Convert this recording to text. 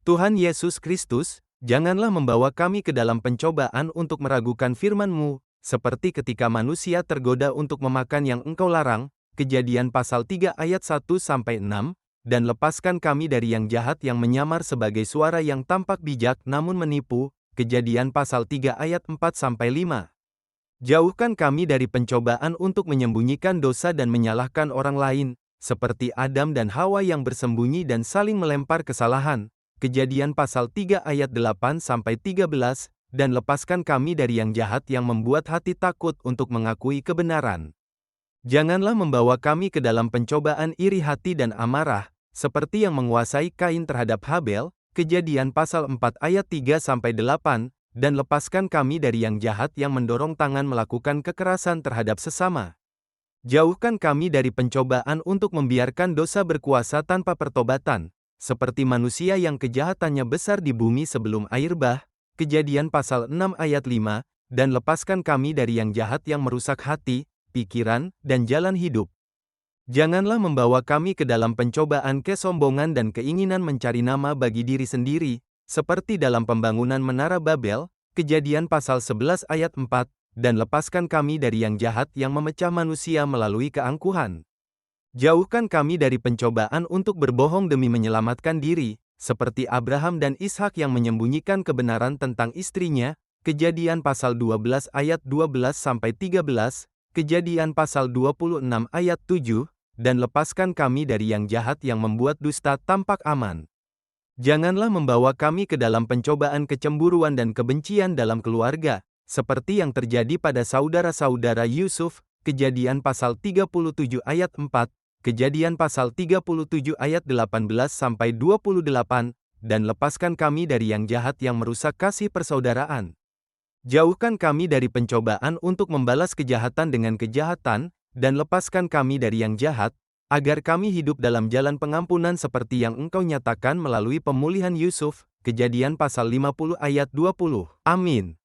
Tuhan Yesus Kristus, janganlah membawa kami ke dalam pencobaan untuk meragukan firman-Mu, seperti ketika manusia tergoda untuk memakan yang Engkau larang, Kejadian pasal 3 ayat 1-6, dan lepaskan kami dari yang jahat yang menyamar sebagai suara yang tampak bijak namun menipu, Kejadian pasal 3 ayat 4-5. Jauhkan kami dari pencobaan untuk menyembunyikan dosa dan menyalahkan orang lain, seperti Adam dan Hawa yang bersembunyi dan saling melempar kesalahan, Kejadian pasal 3 ayat 8-13, dan lepaskan kami dari yang jahat yang membuat hati takut untuk mengakui kebenaran. Janganlah membawa kami ke dalam pencobaan iri hati dan amarah, seperti yang menguasai Kain terhadap Habel, Kejadian pasal 4 ayat 3-8, dan lepaskan kami dari yang jahat yang mendorong tangan melakukan kekerasan terhadap sesama. Jauhkan kami dari pencobaan untuk membiarkan dosa berkuasa tanpa pertobatan, seperti manusia yang kejahatannya besar di bumi sebelum air bah, Kejadian pasal 6 ayat 5, dan lepaskan kami dari yang jahat yang merusak hati, pikiran, dan jalan hidup. Janganlah membawa kami ke dalam pencobaan kesombongan dan keinginan mencari nama bagi diri sendiri, seperti dalam pembangunan Menara Babel, Kejadian pasal 11 ayat 4, dan lepaskan kami dari yang jahat yang memecah manusia melalui keangkuhan. Jauhkan kami dari pencobaan untuk berbohong demi menyelamatkan diri, seperti Abraham dan Ishak yang menyembunyikan kebenaran tentang istrinya, Kejadian pasal 12 ayat 12-13, Kejadian pasal 26 ayat 7, dan lepaskan kami dari yang jahat yang membuat dusta tampak aman. Janganlah membawa kami ke dalam pencobaan kecemburuan dan kebencian dalam keluarga, seperti yang terjadi pada saudara-saudara Yusuf, Kejadian pasal 37 ayat 4, Kejadian pasal 37 ayat 18-28, dan lepaskan kami dari yang jahat yang merusak kasih persaudaraan. Jauhkan kami dari pencobaan untuk membalas kejahatan dengan kejahatan, dan lepaskan kami dari yang jahat, agar kami hidup dalam jalan pengampunan seperti yang Engkau nyatakan melalui pemulihan Yusuf, Kejadian pasal 50 ayat 20. Amin.